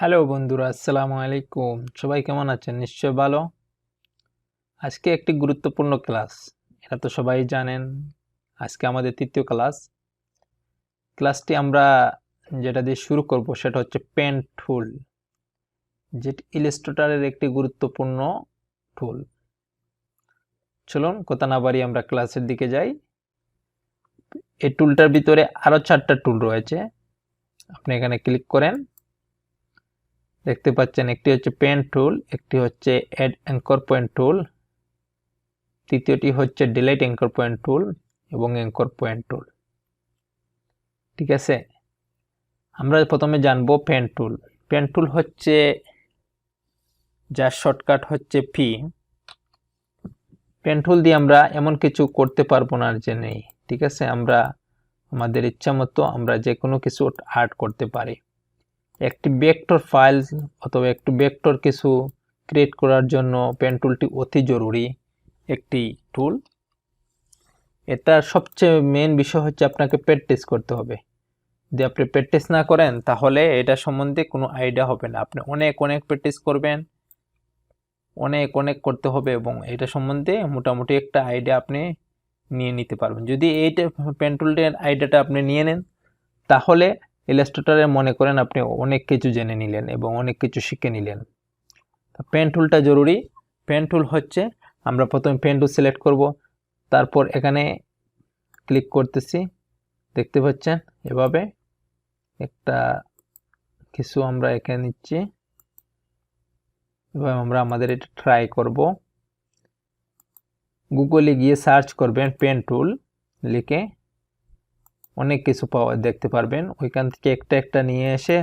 Hello বন্ধুরা, আসসালামু আলাইকুম। সবাই কেমন আছেন? নিশ্চয় ভালো। আজকে একটি গুরুত্বপূর্ণ ক্লাস, এটা তো সবাই জানেন। আজকে আমাদের তৃতীয় ক্লাসটি আমরা যেটা দিয়ে শুরু করব সেটা হচ্ছে পেন টুল, যেটি ইলাস্ট্রেটরের একটি গুরুত্বপূর্ণ টুল। চলুন কথা না বাড়িয়ে আমরা ক্লাসের দিকে যাই। এই টুলটার ভিতরে আরো 4টা টুল রয়েছে। আপনি এখানে ক্লিক করেন, দেখতে পাচ্ছেন একটি হচ্ছে পেন টুল, একটি হচ্ছে অ্যাড অ্যাঙ্কর পয়েন্ট টুল, তৃতীয়টি হচ্ছে ডিলিট অ্যাঙ্কর পয়েন্ট টুল এবং অ্যাঙ্কর পয়েন্ট টুল। ঠিক আছে, আমরা প্রথমে জানবো পেন টুল। পেন টুল হচ্ছে যার শর্টকাট হচ্ছে পি। পেন টুল দিয়ে আমরা এমন কিছু করতে পারবো না যে নেই। ঠিক আছে, আমরা আমাদের ইচ্ছা মতো আমরা যে কোনো কিছু আর্ট করতে পারি। একটি ভেক্টর ফাইল অথবা একটি ভেক্টর কিছু ক্রিয়েট করার জন্য পেন টুলটি অতি জরুরি একটি টুল। এটার সবচেয়ে মেন বিষয় হচ্ছে আপনাকে প্র্যাকটিস করতে হবে। যদি আপনি প্র্যাকটিস না করেন তাহলে এটা সম্বন্ধে কোনো আইডিয়া হবে না। আপনি অনেক প্র্যাকটিস করবেন, অনেক করতে হবে এবং এটা সম্বন্ধে মোটামুটি একটা আইডিয়া আপনি নিয়ে নিতে পারবেন। যদি এইটা পেন টুলটার আইডিয়াটা আপনি নিয়ে নেন তাহলে ইলাস্ট্রেটরে মনে করেন আপনি অনেক কিছু জেনে নিলেন এবং অনেক কিছু শিখে নিলেন। পেন টুলটা জরুরি। পেন টুল হচ্ছে, আমরা প্রথমে পেন টুল সিলেক্ট করব, তারপর এখানে ক্লিক করতেছি, দেখতে পাচ্ছেন এভাবে একটা কিছু আমরা এখানে নিচ্ছি। এবার আমরা আমাদের এটা ট্রাই করব। গুগলে গিয়ে সার্চ করবেন পেন টুল লিখে, অনেক কিছু দেখতে পারবেন। ওইখান থেকে একটা নিয়ে এসে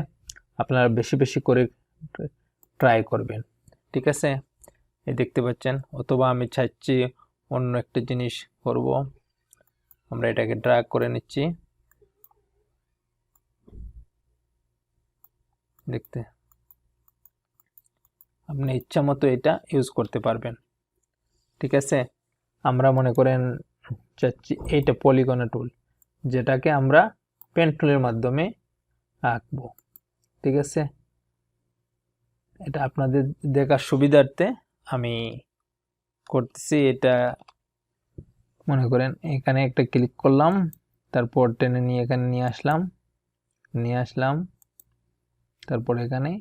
আপনারা বেশি করে ট্রাই করবেন। ঠিক আছে, এই দেখতে পাচ্ছেন। অথবা আমি চাইছি অন্য একটা জিনিস করব, আমরা এটাকে ড্র্যাগ করে নিচ্ছি, দেখতে আপনি ইচ্ছা মতো এটা ইউজ করতে পারবেন। ঠিক আছে, আমরা মনে করেন চাচ্ছি এইটা পলিগন টুল, যেটাকে আমরা পেন টুলের মাধ্যমে আঁকবো। ঠিক আছে, এটা আপনাদের দেখার সুবিধার্থে আমি করতেছি। এটা মনে করেন এখানে একটা ক্লিক করলাম, তারপর টেনে নিয়ে এখানে নিয়ে আসলাম, তারপর এখানে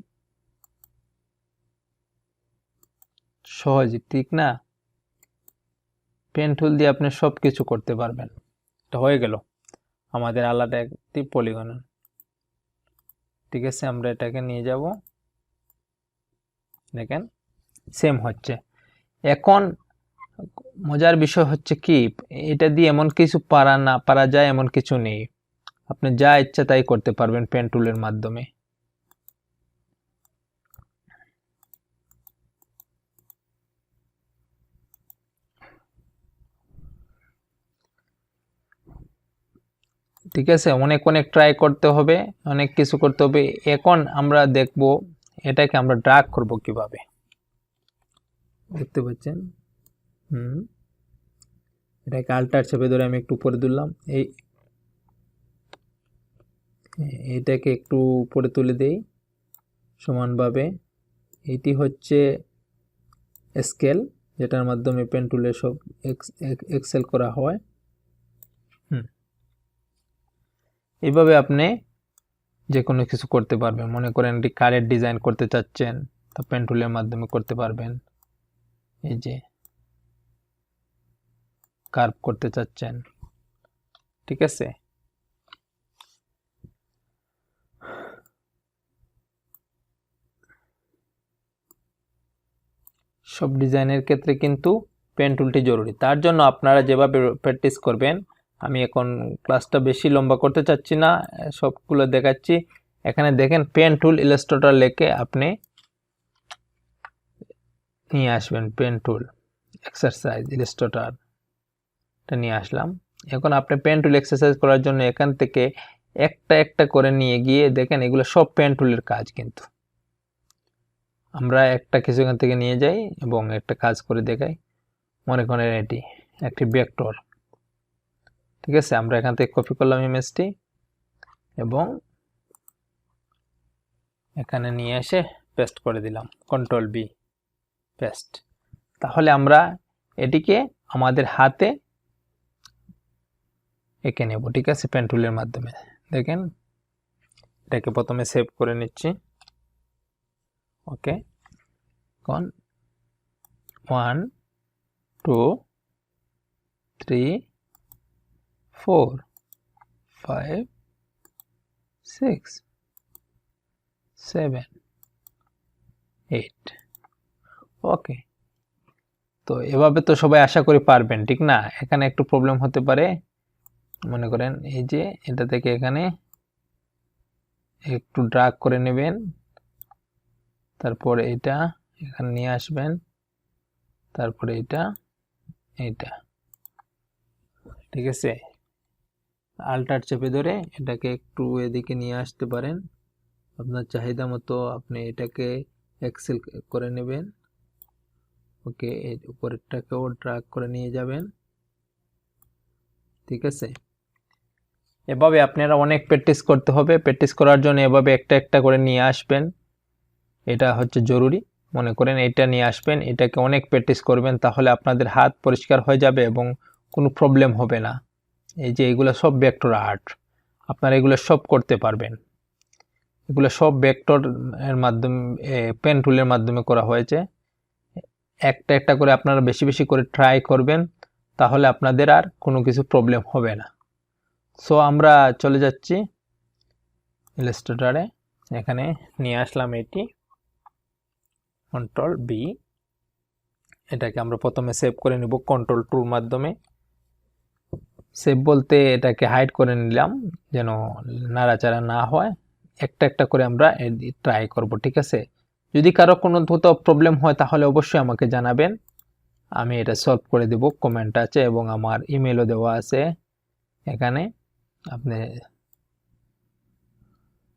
সহজে, ঠিক না? পেন টুল দিয়ে আপনি সব কিছু করতে পারবেন। এটা হয়ে গেল আমাদের আলাদা একটি পলিগন। ঠিক আছে, আমরা এটাকে নিয়ে যাব, দেখেন সেম হচ্ছে। এখন মজার বিষয় হচ্ছে কি, এটা দিয়ে এমন কিছু পারা যায় এমন কিছু নেই। আপনি যা ইচ্ছা তাই করতে পারবেন পেন টুলের মাধ্যমে। ঠিক আছে, অনেক ট্রাই করতে হবে, অনেক কিছু করতে হবে। এখন আমরা দেখব এটাকে আমরা ড্র্যাগ করব কিভাবে। দেখতে পাচ্ছেন, এটাকে আল্টার চেপে ধরে আমি একটু উপরে তুললাম, এইটাকে একটু উপরে তুলে দেই সমানভাবে। এটি হচ্ছে স্কেল, যেটার মাধ্যমে পেন টুলে সব এক্সেল করা হয়। এইভাবে আপনি যে কোনো কিছু করতে পারবেন। মনে করেন একটি কারের ডিজাইন করতে চাচ্ছেন, তা পেন টুলের মাধ্যমে করতে পারবেন। এই যে কার্ভ করতে চাচ্ছেন, ঠিক আছে। সব ডিজাইনের ক্ষেত্রে কিন্তু পেন টুলটি জরুরি। তার জন্য আপনারা যেভাবে প্র্যাকটিস করবেন, আমি এখন ক্লাসটা বেশি লম্বা করতে চাচ্ছি না, সবগুলো দেখাচ্ছি। এখানে দেখেন পেন টুল ইলাস্ট্রেটর লিখে আপনি নিয়ে আসবেন, পেন টুল এক্সারসাইজ ইলাস্ট্রেটরটা নিয়ে আসলাম। এখন আপনি পেন টুল এক্সারসাইজ করার জন্য এখান থেকে একটা করে নিয়ে গিয়ে দেখেন এগুলো সব পেন টুলের কাজ। কিন্তু আমরা একটা কিছু এখান থেকে নিয়ে যাই এবং একটা কাজ করে দেখাই। মনে করেন এটি একটি ভেক্টর, ঠিক আছে। আমরা এখান থেকে কপি করলাম ইমেজটি এবং এখানে নিয়ে এসে পেস্ট করে দিলাম, কন্ট্রোল বি, পেস্ট। তাহলে আমরা এটিকে আমাদের হাতে এঁকে নেব, ঠিক আছে, পেন টুলের মাধ্যমে। দেখেন এটাকে প্রথমে সেভ করে নিচ্ছি। ওকে, এখন 1 2 3 4 5 6 7 8। ওকে, তো এভাবে তো সবাই আশা করি পারবেন, ঠিক না? এখানে একটু প্রবলেম হতে পারে, মনে করেন এই যে এটা থেকে এখানে একটু ড্রাগ করে নেবেন, তারপর এটা এখানে নিয়ে আসবেন, তারপরে এটা, ঠিক আছে। আল্টার চেপে ধরে এটাকে একটু এদিকে নিয়ে আসতে পারেন আপনার চাহিদা মতো। আপনি এটাকে এক্সেল করে নেবেন। ওকে, এই উপরেরটাকেও ড্রাগ করে নিয়ে যাবেন, ঠিক আছে। এভাবে আপনারা অনেক প্র্যাকটিস করতে হবে। প্র্যাকটিস করার জন্য এভাবে একটা একটা করে নিয়ে আসবেন, এটা হচ্ছে জরুরি। মনে করেন এটা নিয়ে আসবেন, এটাকে অনেক প্র্যাকটিস করবেন, তাহলে আপনাদের হাত পরিষ্কার হয়ে যাবে এবং কোনো প্রবলেম হবে না। এই যে এগুলো সব ভেক্টর আর্ট, আপনারা এগুলো সব করতে পারবেন। এগুলো সব ভেক্টর এর মাধ্যমে, পেন টুলের মাধ্যমে করা হয়েছে। একটা একটা করে আপনারা বেশি বেশি করে ট্রাই করবেন, তাহলে আপনাদের আর কোনো কিছু প্রবলেম হবে না। সো আমরা চলে যাচ্ছি ইলাস্ট্রেটরে, এখানে নিয়ে আসলাম এটি, কন্ট্রোল বি। এটাকে আমরা প্রথমে সেভ করে নিব কন্ট্রোল টুর মাধ্যমে। সেভ বলতে এটাকে হাইড করে নিলাম যেন নাড়াচাড়া না হয়। একটা একটা করে আমরা ট্রাই করব, ঠিক আছে। যদি কারো কোনো প্রবলেম হয় তাহলে অবশ্যই আমাকে জানাবেন, আমি এটা সলভ করে দেব। কমেন্ট আছে এবং আমার ইমেলও দেওয়া আছে এখানে, আপনি,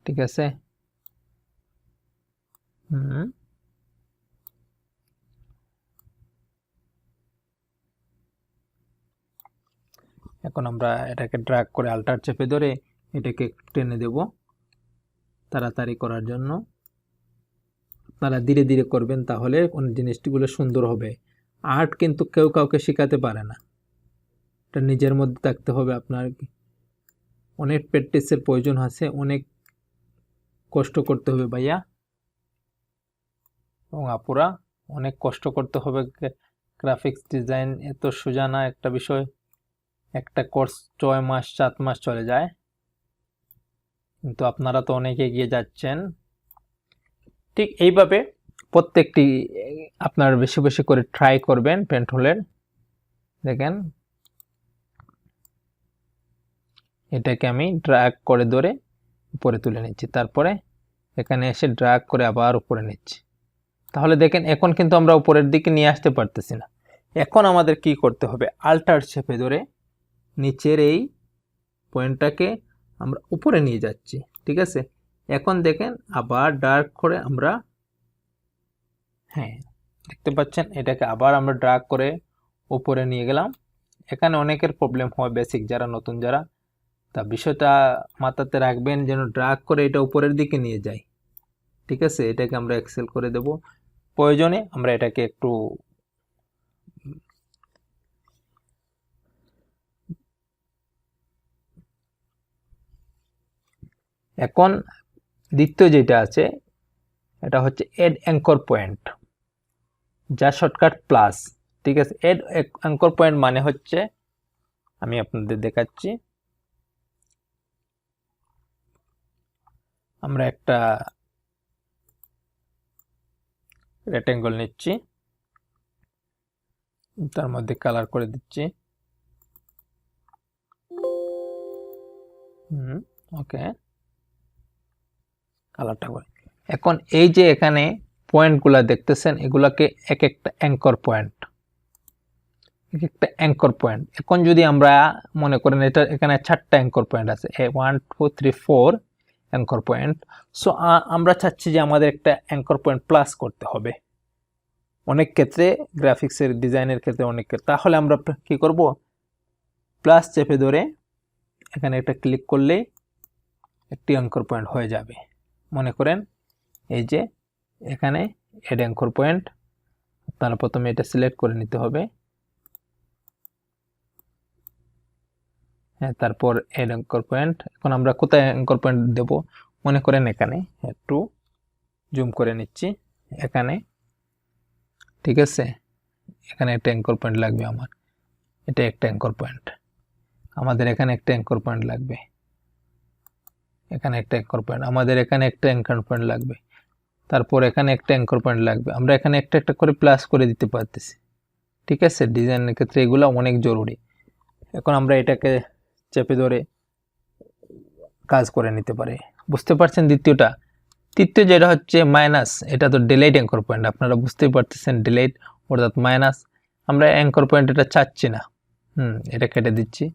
ঠিক আছে। এখন আমরা এটাকে ড্র্যাগ করে আল্টার চেপে ধরে এটাকে টেনে দেব তাড়াতাড়ি করার জন্য। আপনারা ধীরে ধীরে করবেন, তাহলে কোন জিনিসগুলো সুন্দর হবে। আর্ট কিন্তু কেউ কাউকে শেখাতে পারে না, এটা নিজের মধ্যে থাকতে হবে। আপনার অনেক প্র্যাকটিসের প্রয়োজন আছে, অনেক কষ্ট করতে হবে ভাইয়া এবং আপুরা, অনেক কষ্ট করতে হবে। গ্রাফিক্স ডিজাইন এত সোজা না একটা বিষয়, একটা কোর্স 6 মাস 7 মাস চলে যায়, কিন্তু আপনারা তো অনেক এগিয়ে যাচ্ছেন। ঠিক এইভাবে প্রত্যেকটি আপনারা বেশি বেশি করে ট্রাই করবেন পেন টুলের। দেখেন এটাকে আমি ড্র্যাগ করে ধরে উপরে তুলে নিচ্ছি, তারপরে এখানে এসে ড্র্যাগ করে আবার উপরে নিচ্ছি। তাহলে দেখেন এখন কিন্তু আমরা উপরের দিকে নিয়ে আসতে পারতেছি না। এখন আমাদের কি করতে হবে, আল্টার চেপে ধরে নিচের এই পয়েন্টটাকে আমরা উপরে নিয়ে যাচ্ছি, ঠিক আছে। এখন দেখেন আবার ড্র্যাগ করে আমরা, হ্যাঁ দেখতে পাচ্ছেন, এটাকে আবার আমরা ড্র্যাগ করে উপরে নিয়ে গেলাম। এখানে অনেকের প্রবলেম হয়, বেসিক যারা, নতুন যারা, তা বিষয়টা মাথাতে রাখবেন যেন ড্র্যাগ করে এটা উপরের দিকে নিয়ে যায়, ঠিক আছে। এটাকে আমরা এক্সেল করে দেব, প্রয়োজনে আমরা এটাকে একটু এখন দ্বিতীয় যেটা আছে এটা হচ্ছে এড অ্যাঙ্কর পয়েন্ট, যা শর্টকাট প্লাস, ঠিক আছে। এড অ্যাঙ্কর পয়েন্ট মানে হচ্ছে, আমি আপনাদের দেখাচ্ছি, আমরা একটা রেক্ট্যাঙ্গল নিচ্ছি, তার মধ্যে কালার করে দিচ্ছি, ওকে, কালারটা করে। এখন এই যে এখানে পয়েন্টগুলা দেখতেছেন, এগুলাকে এক একটা অ্যাঙ্কর পয়েন্ট, এক একটা অ্যাঙ্কর পয়েন্ট। এখন যদি আমরা মনে করেন এটা এখানে 4টা অ্যাঙ্কর পয়েন্ট আছে, 1 2 3 4 অ্যাঙ্কর পয়েন্ট। সো আমরা চাচ্ছি যে আমাদের একটা অ্যাঙ্কর পয়েন্ট প্লাস করতে হবে অনেক ক্ষেত্রে, গ্রাফিক্সের ডিজাইনের ক্ষেত্রে অনেক ক্ষেত্রে। তাহলে আমরা কি করব, প্লাস চেপে ধরে এখানে একটা ক্লিক করলেই একটি অ্যাঙ্কর পয়েন্ট হয়ে যাবে। মনে করেন এই যে এখানে অ্যাড অ্যাঙ্কর পয়েন্ট, আপনারা প্রথমে এটা সিলেক্ট করে নিতে হবে। হ্যাঁ, তারপর অ্যাড অ্যাঙ্কর পয়েন্ট। এখন আমরা কোথায় অ্যাঙ্কর পয়েন্ট দেব? মনে করেন এখানে, একটু জুম করে নিচ্ছি, এখানে, ঠিক আছে। এখানে একটা অ্যাঙ্কর পয়েন্ট লাগবে আমার, এটা একটা অ্যাঙ্কর পয়েন্ট। আমাদের এখানে একটা অ্যাঙ্কর পয়েন্ট লাগবে, এখানে একটা অ্যাঙ্কর পয়েন্ট, আমাদের এখানে একটা অ্যাঙ্কর পয়েন্ট লাগবে, তারপর এখানে একটা অ্যাঙ্কর পয়েন্ট লাগবে। আমরা এখানে একটা একটা করে প্লাস করে দিতে পারতেছি, ঠিক আছে। ডিজাইনের ক্ষেত্রে এগুলো অনেক জরুরি। এখন আমরা এটাকে চেপে ধরে কাজ করে নিতে পারি, বুঝতে পারছেন। তৃতীয় যেটা হচ্ছে মাইনাস, এটা তো ডিলেট অ্যাঙ্কর পয়েন্ট, আপনারা বুঝতেই পারতেছেন। ডিলেট অর্থাৎ মাইনাস, আমরা অ্যাঙ্কর পয়েন্ট এটা চাচ্ছি না, এটা কেটে দিচ্ছি।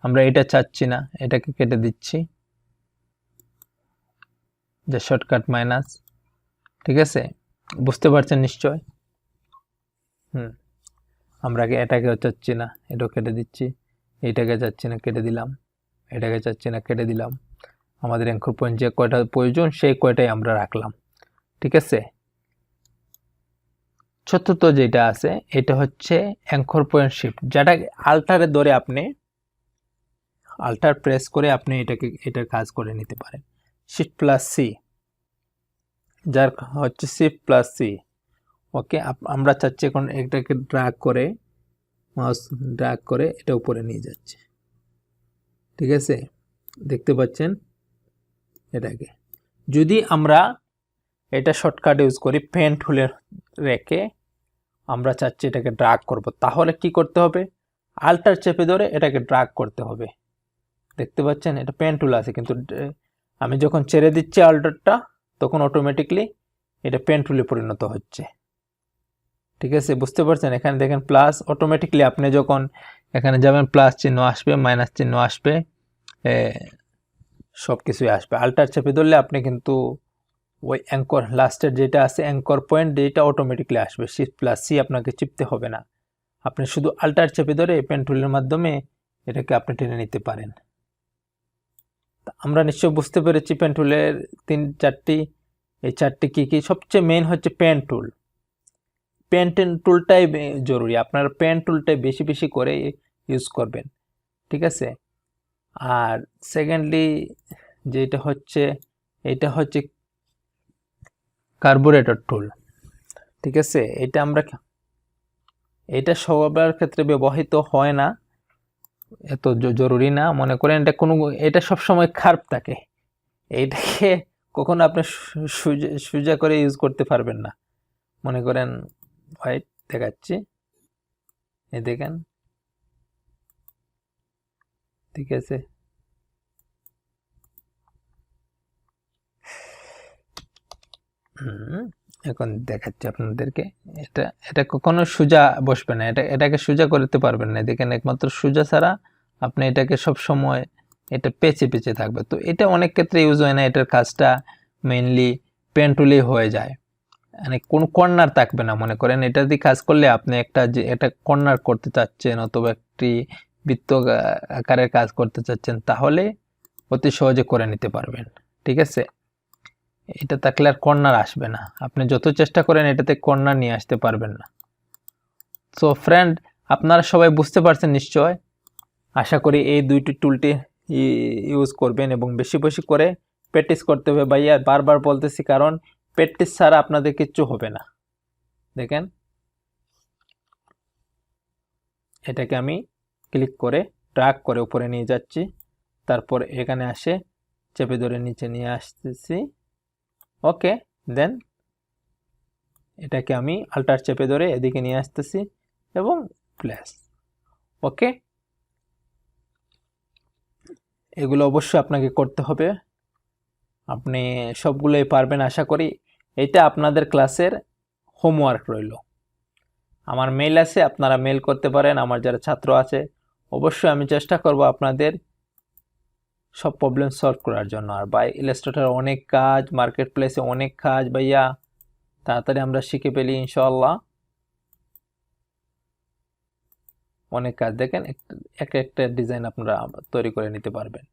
আমরা এটা চাচ্ছি না, এটাকে কেটে দিচ্ছি, যে শর্টকাট মাইনাস, ঠিক আছে। বুঝতে পারছেন নিশ্চয়। আমরা এটাকেও চাচ্ছি না, এটাও কেটে দিচ্ছি। এইটাকে চাচ্ছি না, কেটে দিলাম। এটাকে চাচ্ছি না, কেটে দিলাম। আমাদের অ্যাঙ্কর পয়েন্ট যে কয়টা প্রয়োজন সেই কয়টাই আমরা রাখলাম, ঠিক আছে। চতুর্থ যেটা আছে এটা হচ্ছে অ্যাঙ্কর পয়েন্ট শিফট, যেটা আল্টারে ধরে আপনি আল্টার প্রেস করে আপনি এটার কাজ করে নিতে পারেন। শিফট প্লাস সি, যার হচ্ছে শিফট প্লাস সি। ওকে, আমরা চাচ্ছি এখন এটাকে ড্র্যাগ করে, মাউস ড্র্যাগ করে এটা উপরে নিয়ে যাচ্ছে, ঠিক আছে। দেখতে পাচ্ছেন এটাকে। যদি আমরা এটা শর্টকাট ইউজ করি, পেন টুলে রেখে আমরা চাচ্ছি এটাকে ড্র্যাগ করব, তাহলে কি করতে হবে? আল্টার চেপে ধরে এটাকে ড্র্যাগ করতে হবে। দেখতে পাচ্ছেন এটা পেন টুল আছে, কিন্তু আমি যখন ছেড়ে দিচ্ছি আল্টারটা, তখন অটোমেটিকলি এটা পেন টুলে পরিণত হচ্ছে, ঠিক আছে। বুঝতে পারছেন? এখানে দেখেন প্লাস, অটোমেটিকলি আপনি যখন এখানে যাবেন প্লাস চিহ্ন আসবে, মাইনাস চিহ্ন আসবে, সব কিছুই আসবে। আল্টার চেপে ধরলে আপনি কিন্তু ওই অ্যাঙ্কর লাস্টের যেটা আছে অ্যাঙ্কর পয়েন্ট, যেটা অটোমেটিকলি আসবে। শিফট প্লাস সি আপনাকে চিপতে হবে না, আপনি শুধু আল্টার চেপে ধরে পেন টুলের মাধ্যমে এটাকে আপনি টেনে নিতে পারেন। আমরা নিশ্চয় বুঝতে পেরেছি পেন টুলের এই চারটি কি। সবচেয়ে মেইন হচ্ছে পেন টুল। পেন টুলটাই জরুরি, আপনার পেন টুলটাই বেশি বেশি করে ইউজ করবেন, ঠিক আছে। আর সেকেন্ডলি যেটা হচ্ছে, এটা হচ্ছে কার্বুরেটর টুল, ঠিক আছে। এটা সবার ক্ষেত্রে ব্যবহৃত হয় না, এত জরুরি না। মনে করেন এটা সবসময় খারাপ থাকে, এইটাকে কখনো আপনি সোজা করে ইউজ করতে পারবেন না। মনে করেন হোয়াইট দেখাচ্ছি, এই দেখেন, ঠিক আছে। এখন দেখাচ্ছি আপনাদেরকে। এটা কখনো সোজা বসবে না, এটাকে সোজা করতে পারবেন না। দেখেন একমাত্র সোজা ছাড়া আপনি এটাকে সব সময় এটা পেঁচে পেঁচে থাকবে। তো এটা অনেক ক্ষেত্রে ইউজ হয় না, এটার কাজটা মেইনলি পেন টুলেই হয়ে যায়, মানে কোনো কর্নার থাকবে না। মনে করেন এটা দিয়ে কাজ করলে আপনি একটা কর্নার করতে চাচ্ছেন, অথবা একটি বৃত্ত আকারের কাজ করতে চাচ্ছেন, তাহলে অতি সহজে করে নিতে পারবেন, ঠিক আছে। এটা থাকলে আর কর্নার আসবে না, আপনি যত চেষ্টা করেন এটাতে কর্নার নিয়ে আসতে পারবেন না। সো ফ্রেন্ড, আপনারা সবাই বুঝতে পারছেন নিশ্চয়। আশা করি এই দুইটি টুলটি ইউজ করবেন এবং বেশি বেশি করে প্র্যাকটিস করতে হবে। ভাইয়া বারবার বলতেছি, কারণ প্র্যাকটিস ছাড়া আপনাদের কিচ্ছু হবে না। দেখেন এটাকে আমি ক্লিক করে ড্র্যাগ করে উপরে নিয়ে যাচ্ছি, তারপর এখানে আসে চেপে ধরে নিচে নিয়ে আসতেছি। ওকে, দেন এটাকে আমি আল্টার চেপে ধরে এদিকে নিয়ে আসতেছি এবং প্লাস। ওকে, এগুলো অবশ্যই আপনাকে করতে হবে, আপনি সবগুলোই পারবেন আশা করি। এটা আপনাদের ক্লাসের হোমওয়ার্ক রইল। আমার মেইল আছে, আপনারা মেইল করতে পারেন। আমার যারা ছাত্র আছে, অবশ্যই আমি চেষ্টা করব আপনাদের সব প্রবলেম সলভ করার জন্য। আর বাই ইলাস্ট্রেটর অনেক কাজ, মার্কেট প্লেসে অনেক কাজ ভাইয়া, তাড়াতাড়ি আমরা শিখে পেলি ইনশাআল্লাহ। অনেক কাজ, দেখেন একটা ডিজাইন আপনারা তৈরি করে নিতে পারবেন।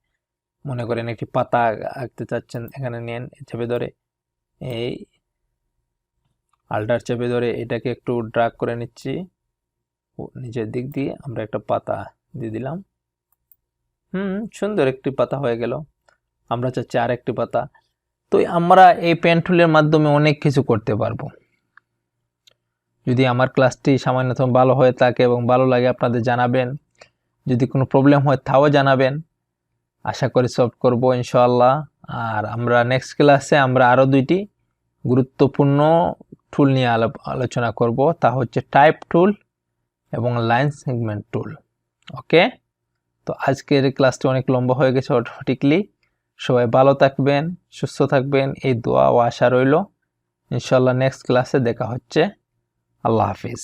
মনে করেন একটি পাতা আঁকতে চাচ্ছেন, এখানে নেন চেপে ধরে, এই আল্টার চেপে ধরে এটাকে একটু ড্র্যাগ করে নিচ্ছি নিচের দিক দিয়ে, আমরা একটা পাতা দিয়ে দিলাম। সুন্দর একটি পাতা হয়ে গেল। আমরা চাচ্ছি আর একটি পাতা। তো আমরা এই পেন টুলের মাধ্যমে অনেক কিছু করতে পারবো। যদি আমার ক্লাসটি সামান্যতম ভালো হয়ে থাকে এবং ভালো লাগে আপনাদের জানাবেন, যদি কোনো প্রবলেম হয় তাও জানাবেন, আশা করি সলভ করব ইনশাআল্লাহ। আর আমরা নেক্সট ক্লাসে আমরা আরও দুইটি গুরুত্বপূর্ণ টুল নিয়ে আলোচনা করব, তা হচ্ছে টাইপ টুল এবং লাইন সেগমেন্ট টুল। ওকে, তো আজকের ক্লাসটি অনেক লম্বা হয়ে গেছে অটোমেটিকলি। সবাই ভালো থাকবেন, সুস্থ থাকবেন, এই দোয়া ও আশা রইল। ইনশাআল্লাহ নেক্সট ক্লাসে দেখা হচ্ছে। আল্লাহ হাফিজ।